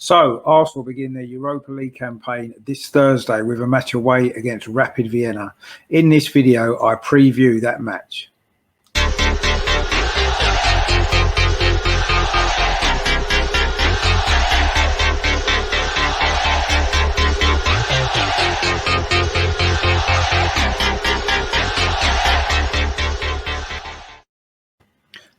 So, Arsenal begin their Europa League campaign this Thursday with a match away against Rapid Vienna. In this video, I preview that match.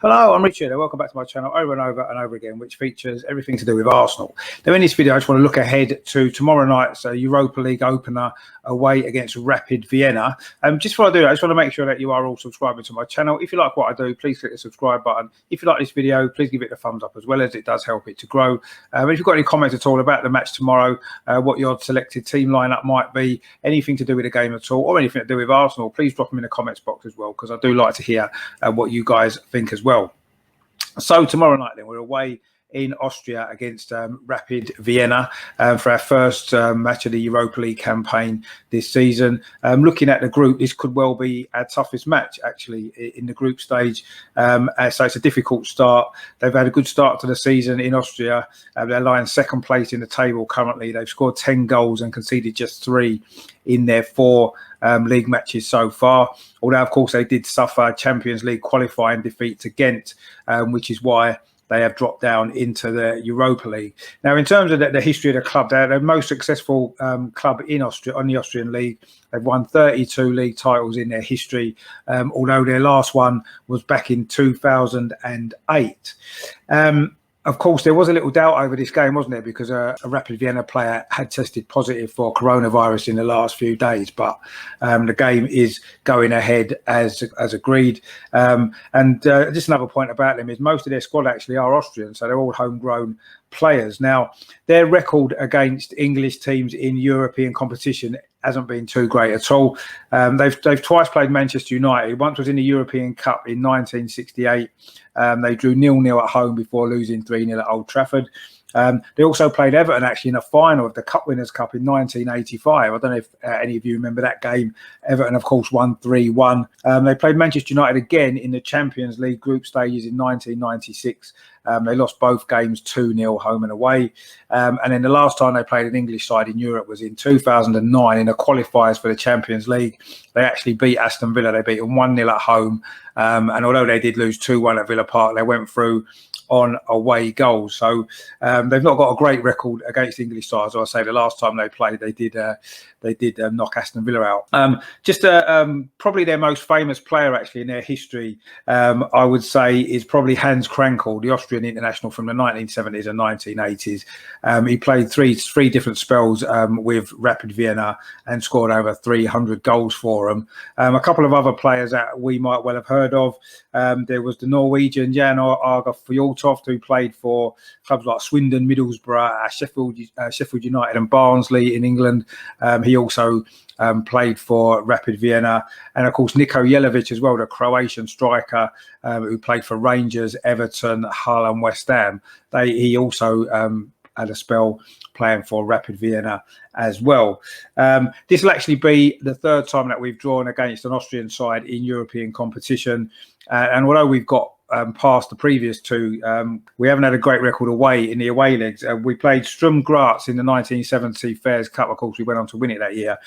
Hello, I'm Richard and welcome back to my channel over and over again, which features everything to do with Arsenal. Now in this video, I just want to look ahead to tomorrow night's Europa League opener away against Rapid Vienna. Just before I do that, I just want to make sure that you are all subscribing to my channel. If you like what I do, please click the subscribe button. If you like this video, please give it a thumbs up as well, as it does help it to grow. If you've got any comments at all about the match tomorrow, what your selected team lineup might be, anything to do with the game at all, or anything to do with Arsenal, please drop them in the comments box as well, because I do like to hear what you guys think as well. So tomorrow night then we're away in Austria against Rapid Vienna for our first match of the Europa League campaign this season. Looking at the group, this could well be our toughest match actually in the group stage. So it's a difficult start. They've had a good start to the season in Austria. They're lying second place in the table currently. They've scored 10 goals and conceded just 3 in their 4 league matches so far. Although, of course, they did suffer Champions League qualifying defeat to Ghent, which is why they have dropped down into the Europa League. Now, in terms of the history of the club, they're the most successful club in Austria, on the Austrian league. They've won 32 league titles in their history, although their last one was back in 2008. Of course, there was a little doubt over this game, wasn't there? Because a Rapid Vienna player had tested positive for coronavirus in the last few days. But the game is going ahead as agreed. Just another point about them is most of their squad actually are Austrian, so they're all homegrown players. Now, their record against English teams in European competition hasn't been too great at all. They've twice played Manchester United. Once was in the European Cup in 1968. They drew 0-0 at home before losing 3-0 at Old Trafford. They also played Everton actually in a final of the Cup Winners' Cup in 1985. I don't know if any of you remember that game. Everton, of course, won 3-1. They played Manchester United again in the Champions League group stages in 1996. They lost both games 2-0 home and away. And then the last time they played an English side in Europe was in 2009 in the qualifiers for the Champions League. They actually beat Aston Villa. They beat them 1-0 at home. And although they did lose 2-1 at Villa Park, they went through on away goals. So they've not got a great record against English sides. As I say, the last time they played, they did knock Aston Villa out. Probably their most famous player actually in their history, I would say, is probably Hans Krankel, the Austrian international from the 1970s and 1980s. He played three different spells with Rapid Vienna and scored over 300 goals for them. A couple of other players that we might well have heard of. There was the Norwegian Jan Åge Fjoltoft, who played for clubs like Swindon, Middlesbrough, Sheffield United and Barnsley in England. He also played for Rapid Vienna. And, of course, Niko Jelavic as well, the Croatian striker who played for Rangers, Everton, Hull and West Ham. He also had a spell playing for Rapid Vienna as well. This will actually be the third time that we've drawn against an Austrian side in European competition. And although we've got past the previous 2, we haven't had a great record away in the away legs. We played Sturm Graz in the 1970 Fairs Cup. Of course, we went on to win it that year.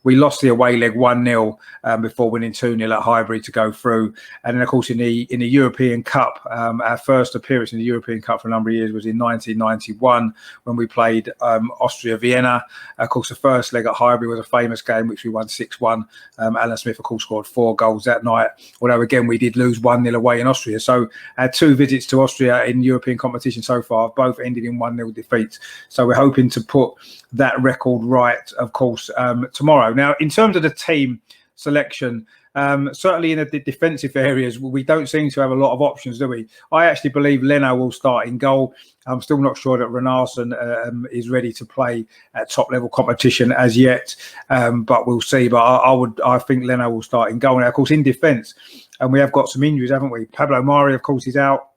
We lost the away leg 1-0 before winning 2-0 at Highbury to go through. And then, of course, in the European Cup, our first appearance in the European Cup for a number of years was in 1991 when we played Austria Vienna. Of course, the first leg at Highbury was a famous game, which we won 6-1. Alan Smith, of course, scored 4 goals that night. Although, again, we did lose 1-0 away in Austria. So our 2 visits to Austria in European competition so far both ended in 1-0 defeats. So we're hoping to put that record right, of course, tomorrow. Now, in terms of the team selection, certainly in the defensive areas, we don't seem to have a lot of options, do we? I actually believe Leno will start in goal. I'm still not sure that Renarsson is ready to play at top level competition as yet, but we'll see. But I think Leno will start in goal. Now, of course, in defence, and we have got some injuries, haven't we? Pablo Mari, of course, is out.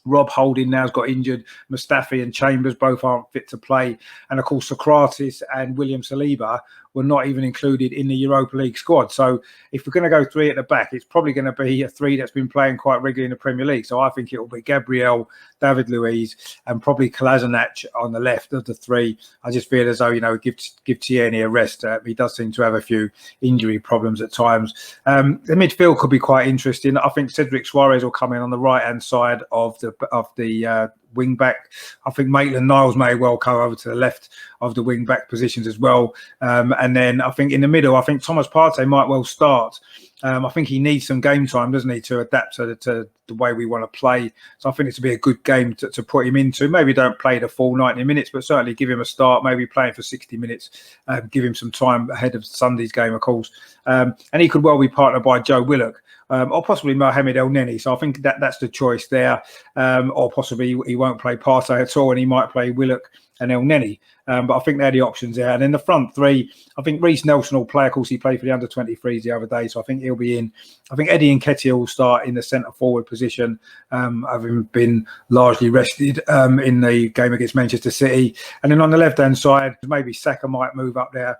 Rob Holding now's got injured. Mustafi and Chambers both aren't fit to play. And, of course, Socrates and William Saliba were not even included in the Europa League squad. So if we're going to go 3 at the back, it's probably going to be a 3 that's been playing quite regularly in the Premier League. So I think it will be Gabriel, David Luiz, and probably Kolasinac on the left of the 3. I just feel as though, you know, give Tierney a rest. He does seem to have a few injury problems at times. The midfield could be quite interesting. I think Cedric Suarez will come in on the right-hand side of the wing back. I think Maitland-Niles may well go over to the left of the wing back positions as well. And then I think in the middle, I think Thomas Partey might well start. I think he needs some game time, doesn't he, to adapt to the way we want to play. So I think it's to be a good game to put him into. Maybe don't play the full 90 minutes, but certainly give him a start, maybe playing for 60 minutes, give him some time ahead of Sunday's game, of course. And he could well be partnered by Joe Willock. Or possibly Mohamed El Neni. So I think that's the choice there. Or possibly he won't play Partey at all and he might play Willock and El Neni. But I think they're the options there. And in the front 3, I think Reece Nelson will play. Of course, he played for the under-23s the other day, so I think he'll be in. I think Eddie Nketiah will start in the centre-forward position, having been largely rested in the game against Manchester City. And then on the left-hand side, maybe Saka might move up there,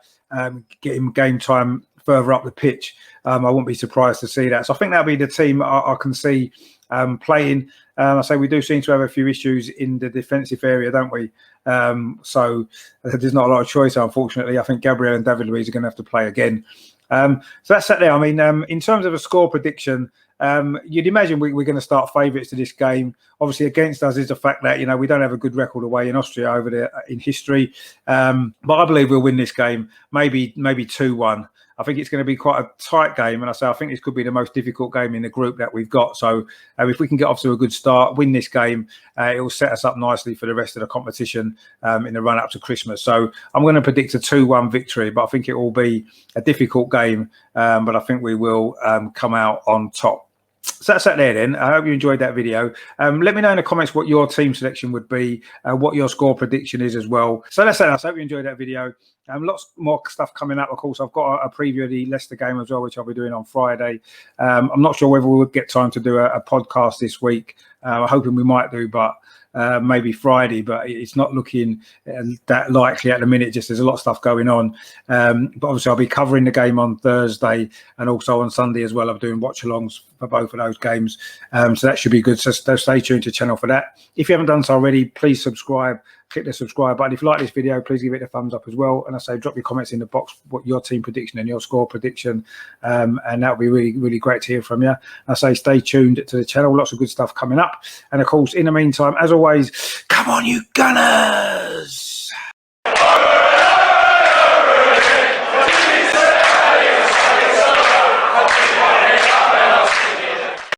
get him game time further up the pitch. I wouldn't be surprised to see that. So I think that'll be the team I can see playing. I say we do seem to have a few issues in the defensive area, don't we? So there's not a lot of choice, unfortunately. I think Gabriel and David Luiz are going to have to play again. So that's that there. I mean, in terms of a score prediction, you'd imagine we're going to start favourites to this game. Obviously, against us is the fact that, you know, we don't have a good record away in Austria over there in history. But I believe we'll win this game, maybe 2-1. I think it's going to be quite a tight game, and I think this could be the most difficult game in the group that we've got. So if we can get off to a good start, win this game, it will set us up nicely for the rest of the competition in the run-up to Christmas. So I'm going to predict a 2-1 victory, but I think it will be a difficult game, but I think we will come out on top. So that's that there then. I hope you enjoyed that video. Let me know in the comments what your team selection would be, what your score prediction is as well. So that's that. I hope you enjoyed that video. Lots more stuff coming up, of course. I've got a preview of the Leicester game as well, which I'll be doing on Friday. I'm not sure whether we'll get time to do a podcast this week. I'm hoping we might do, but maybe Friday, but it's not looking that likely at the minute. Just there's a lot of stuff going on. But obviously I'll be covering the game on Thursday and also on Sunday as well. I'm doing watch-alongs for both of those games. So that should be good. So stay tuned to the channel for that. If you haven't done so already, please subscribe. Click the subscribe button. If you like this video, please give it a thumbs up as well. And I say drop your comments in the box, what your team prediction and your score prediction. And that would be really, really great to hear from you. I say stay tuned to the channel. Lots of good stuff coming up. And of course, in the meantime, as always, come on, you Gunners!